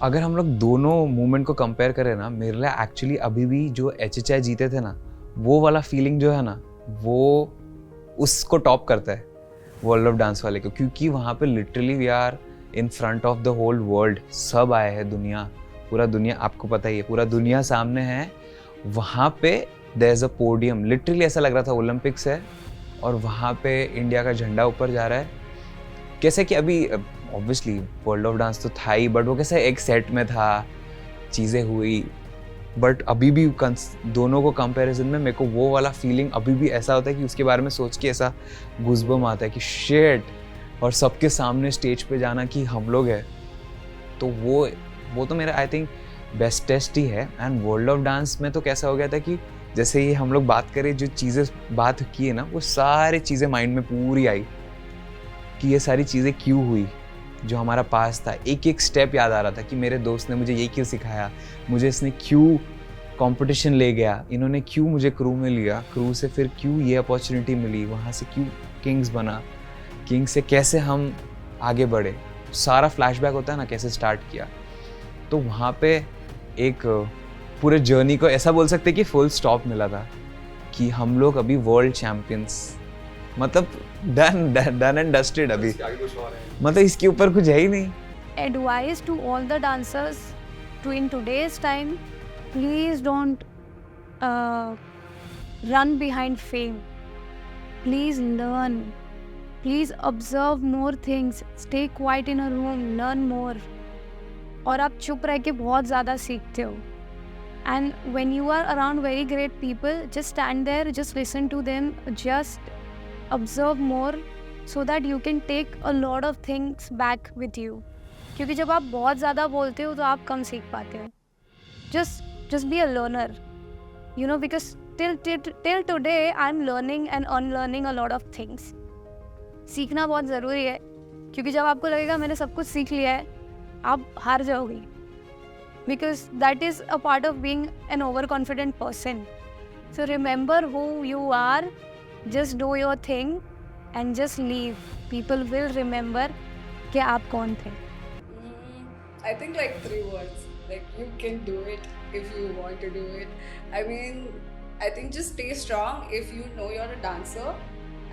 अगर हम लोग दोनों मूवमेंट को कंपेयर करें ना, मेरे लिए एक्चुअली अभी भी जो HHI जीते थे ना, वो वाला फीलिंग जो है ना, वो उसको टॉप करता है वर्ल्ड ऑफ डांस वाले को, क्योंकि वहाँ पे literally we are in front of the whole world. सब आए हैं, दुनिया, पूरा दुनिया, आपको पता ही है, पूरा दुनिया सामने है। वहाँ पे there is a podium, literally ऐसा लग रहा था ओलंपिक्स है और वहाँ पे इंडिया का झंडा ऊपर जा रहा है। कैसे कि अभी ऑब्वियसली वर्ल्ड ऑफ डांस तो था ही, बट वो कैसे एक सेट में था, चीज़ें हुई। बट अभी भी दोनों को कंपैरिजन में मेरे को वो वाला फीलिंग अभी भी ऐसा होता है कि उसके बारे में सोच के ऐसा गूज़बम्प आता है कि शिट, और सबके सामने स्टेज पे जाना कि हम लोग हैं, तो वो तो मेरा आई थिंक बेस्ट टेस्ट ही है। एंड वर्ल्ड ऑफ डांस में तो कैसा हो गया था कि जैसे ही हम लोग बात करें, जो चीज़ें बात की है ना, वो सारी चीज़ें माइंड में पूरी आई कि ये सारी चीज़ें क्यों हुई, जो हमारा पास था। एक एक स्टेप याद आ रहा था कि मेरे दोस्त ने मुझे ये क्यों सिखाया, मुझे इसने क्यों कंपटीशन ले गया, इन्होंने क्यों मुझे क्रू में लिया, क्रू से फिर क्यों ये अपॉर्चुनिटी मिली, वहाँ से क्यों किंग्स बना, किंग्स से कैसे हम आगे बढ़े, सारा फ्लैशबैक होता है ना, कैसे स्टार्ट किया। तो वहाँ पे एक पूरे जर्नी को ऐसा बोल सकते हैं कि फुल स्टॉप मिला था कि हम लोग अभी वर्ल्ड चैम्पियंस, मतलब डन एंड डस्टेड अभी, मतलब इसके ऊपर कुछ है ही नहीं। Advice to all the dancers to in today's time, please don't run behind fame. Please learn. Please observe more things. Stay quiet in a room. Learn more. और आप चुप रह के बहुत ज़्यादा सीखते हो. And when you are around very great people, just stand there, just listen to them, just observe more so that you can take a lot of things back with you. क्योंकि जब आप बहुत ज़्यादा बोलते हो तो आप कम सीख पाते हो. Just be a learner, you know, because till today I'm learning and unlearning a lot of things. सीखना बहुत ज़रूरी है, क्योंकि जब आपको लगेगा मैंने सब कुछ सीख लिया है, आप हार जाओगे. Because that is a part of being an overconfident person. So remember who you are, just do your thing and just leave. People will remember कि आप कौन थे. I think like 3 words. Like you can do it if you want to do it. I mean, I think just stay strong. If you know you're a dancer,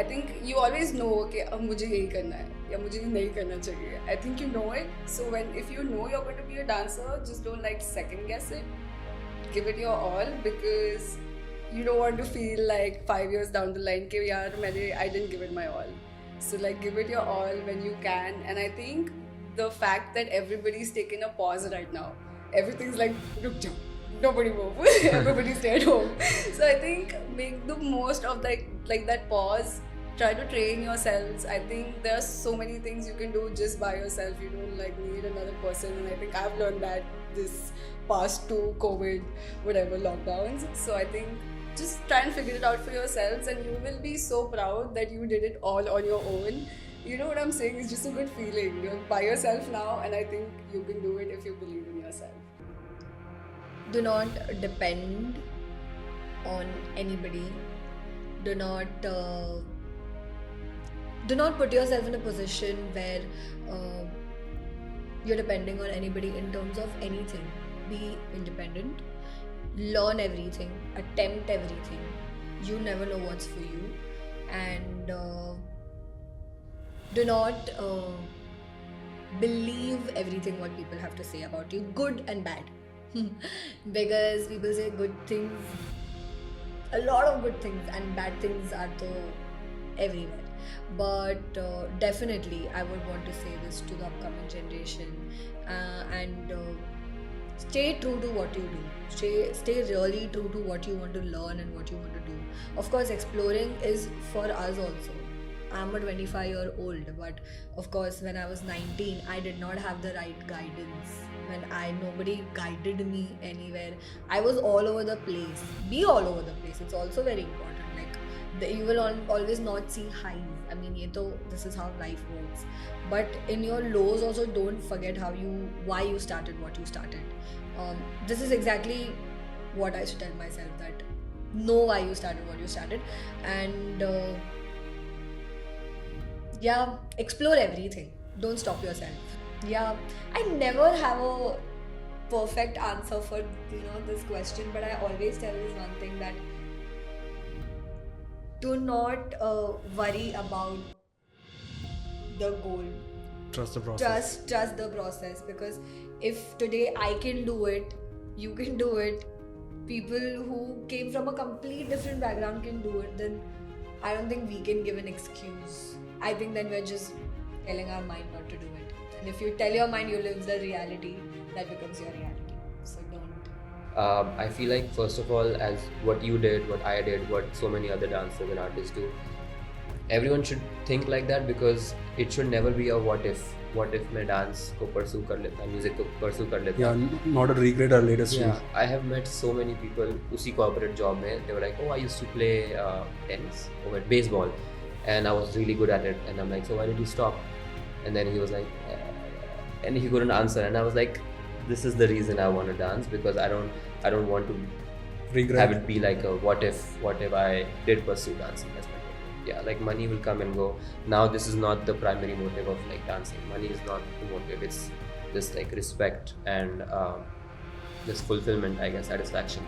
I think you always know कि अब मुझे यही करना है या मुझे नहीं करना चाहिए. I think you know it. So if you know you're going to be a dancer, just don't like second guess it. Give it your all, because you don't want to feel like 5 years down the line कि यार I didn't give it my all. So like give it your all when you can. And I think the fact that everybody's taking a pause right now, everything's like ruk jao, nobody move, everybody stay at home. So I think make the most of like that pause. Try to train yourselves. I think there are so many things you can do just by yourself. You don't like need another person, and I think I've learned that this past 2 COVID whatever lockdowns. So I think just try and figure it out for yourselves, and you will be so proud that you did it all on your own. You know what I'm saying? It's just a good feeling. You're by yourself now, and I think you can do it if you believe in yourself. Do not depend on anybody. Do not put yourself in a position where you're depending on anybody in terms of anything. Be independent. Learn everything. Attempt everything. You never know what's for you. And do not believe everything what people have to say about you, good and bad. Because people say good things, a lot of good things, and bad things are everywhere. But definitely I would want to say this to the upcoming generation, and stay true to what you do. Stay really true to what you want to learn and what you want to do. Of course, exploring is for us also. I'm a 25-year-old, but of course when I was 19 I did not have the right guidance. Nobody guided me anywhere. I was all over the place. Be all over the place. It's also very important. You will always not see highs. I mean, this is how life works. But in your lows also, don't forget why you started what you started. This is exactly what I should tell myself, that know why you started what you started, and explore everything. Don't stop yourself. Yeah, I never have a perfect answer for this question, but I always tell this one thing, that do not worry about the goal. Trust the process. Trust the process, because if today I can do it, you can do it. People who came from a complete different background can do it. Then I don't think we can give an excuse. I think then we're just telling our mind not to do it. And if you tell your mind you live the reality, that becomes your reality. So don't. I feel like, first of all, as what you did, what I did, what so many other dancers and artists do, everyone should think like that, because it should never be a what if मैं dance को pursue कर लेता, music को pursue कर लेता. Yeah, not a regret or latest Yeah, I have met so many people उसी corporate job में. They were like, oh, I used to play tennis or baseball, and I was really good at it. And I'm like, so why did you stop? And then he was like, and he couldn't answer. And I was like, this is the reason I want to dance, because I don't want to regret. have it be like a what if I did pursue dancing. That's my goal. Yeah, like money will come and go. Now this is not the primary motive of like dancing. Money is not the motive. It's just like respect and this fulfillment, I guess, satisfaction.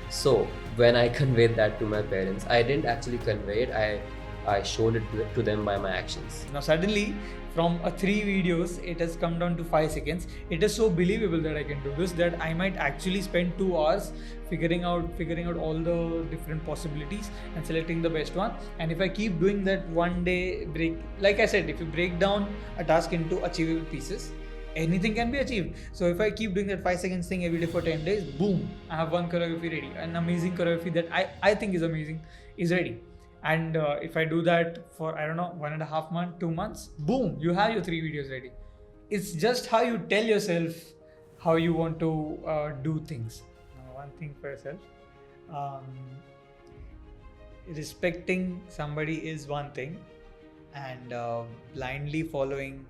So when I conveyed that to my parents, I didn't actually convey it. I showed it to them by my actions. Now suddenly, from 3 videos, it has come down to 5 seconds. It is so believable that I can do this, that I might actually spend 2 hours figuring out all the different possibilities and selecting the best one. And if I keep doing that, one day like I said, if you break down a task into achievable pieces, anything can be achieved. So if I keep doing that 5 seconds thing every day for 10 days, boom, I have one choreography ready. An amazing choreography that I think is amazing is ready. And if I do that for, I don't know, 1.5 months, 2 months, boom, you have your 3 videos ready. It's just how you tell yourself how you want to do things. Now, one thing for yourself, respecting somebody is one thing, and blindly following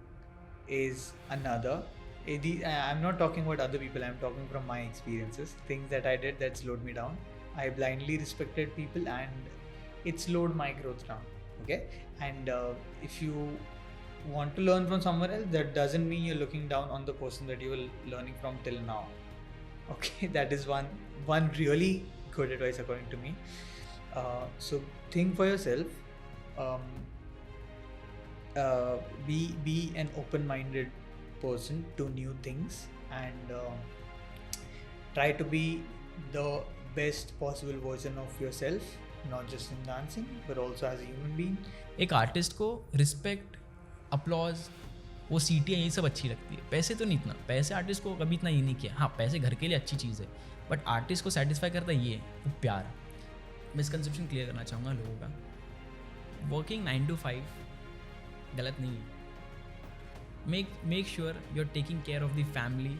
is another. I'm not talking about other people, I'm talking from my experiences, things that I did that slowed me down. I blindly respected people and it slowed my growth down. Okay, and if you want to learn from someone else, that doesn't mean you're looking down on the person that you were learning from till now. Okay, that is one really good advice according to me. So think for yourself, be an open-minded person to new things, and try to be the best possible version of yourself, not just in dancing but also as a human being. एक artist को respect, applause, वो सीटियाँ यही सब अच्छी लगती है. पैसे तो नहीं इतना, पैसे आर्टिस्ट को कभी इतना ये नहीं किया. हाँ, पैसे घर के लिए अच्छी चीज़ है, बट आर्टिस्ट को सेटिस्फाई करता है ये वो प्यार. मिसकंसेप्शन क्लियर करना चाहूँगा लोगों का. वर्किंग 9 to 5 गलत नहीं है. Make sure you are taking care of the family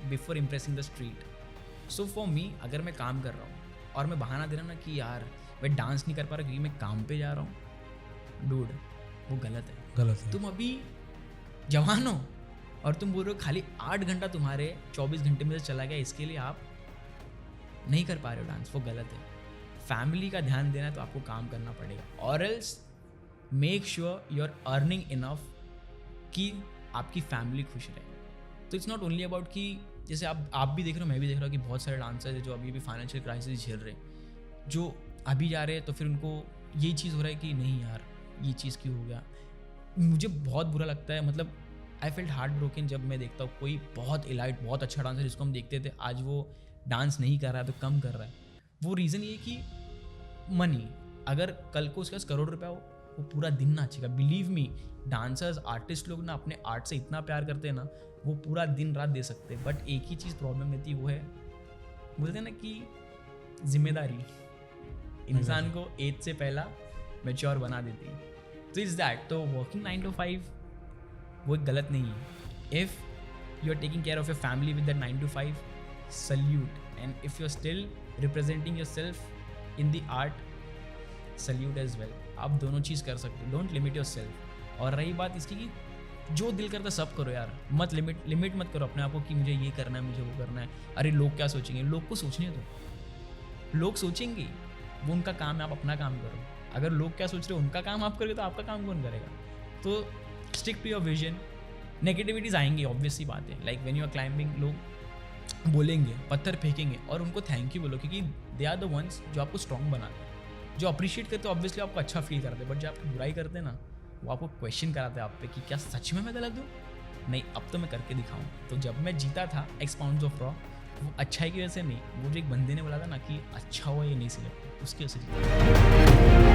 before impressing the street. So for me, अगर मैं काम कर रहा हूँ और मैं बहाना दे रहा हूँ ना कि यार मैं डांस नहीं कर पा रहा क्योंकि मैं काम पे जा रहा हूँ, डूड, वो गलत है. तुम अभी जवान हो और तुम बोल रहे हो खाली 8 घंटा तुम्हारे 24 घंटे में से चला गया, इसके लिए आप नहीं कर पा रहे हो डांस, वो गलत है. फैमिली का ध्यान देना है तो आपको काम करना पड़ेगा, और else make sure you are earning enough कि आपकी फैमिली खुश रहे. तो इट्स नॉट ओनली अबाउट कि जैसे आप भी देख रहे हो, मैं भी देख रहा हूँ कि बहुत सारे डांसर्स हैं जो अभी भी फाइनेंशियल क्राइसिस झेल रहे हैं, जो अभी जा रहे हैं तो फिर उनको यही चीज़ हो रहा है कि नहीं यार ये चीज़ क्यों हो गया. मुझे बहुत बुरा लगता है, मतलब आई फेल्ट हार्ट ब्रोकन जब मैं देखता हूँ कोई बहुत इलाइट, बहुत अच्छा डांसर जिसको हम देखते थे आज वो डांस नहीं कर रहा है तो कम कर रहा है. वो रीज़न ये कि मनी, अगर कल को उसके पास करोड़ रुपया हो वो पूरा दिन नाचेगा. बिलीव मी, डांसर्स, आर्टिस्ट लोग ना अपने आर्ट से इतना प्यार करते हैं ना, वो पूरा दिन रात दे सकते हैं. बट एक ही चीज़ प्रॉब्लम रहती है, वो है बोलते हैं ना कि जिम्मेदारी इंसान को एज से पहला मैच्योर बना देती है. तो इज़ दैट, तो वर्किंग 9 to 5 वो गलत नहीं है. If you are taking care of your family with that 9 to 5, salute. And if you are still representing yourself in the art, salute as well. आप दोनों चीज़ कर सकते हो, डोंट लिमिट योर सेल्फ. और रही बात इसकी कि जो दिल करता सब करो यार, मत लिमिट मत करो अपने आप को कि मुझे ये करना है, मुझे वो करना है. अरे लोग क्या सोचेंगे, लोग को सोचने दो, लोग सोचेंगे, वो उनका काम है, आप अपना काम करो. अगर लोग क्या सोच रहे हो उनका काम आप करोगे तो आपका काम कौन करेगा. तो stick to your vision, negativities आएंगी, ऑब्वियसली बात है. Like when you are climbing, लोग बोलेंगे, पत्थर फेंकेंगे, और उनको थैंक यू बोलो, क्योंकि दे आर द वंस जो आपको स्ट्रॉन्ग बनाते हैं. जो अप्रिशिएट करते हो ऑब्वियसली आपको अच्छा फील करते हैं, बट जो आपकी बुराई करते हैं ना, वो आपको क्वेश्चन कराते हैं आप पे कि क्या सच में मैं गलत हूँ? नहीं, अब तो मैं करके दिखाऊँ. तो जब मैं जीता था X पाउंड्स ऑफ रॉ, वो अच्छाई की वजह से नहीं, वो जो एक बंदे ने बोला था ना कि अच्छा हुआ ये नहीं सिलेक्ट, उसकी वजह से जीता.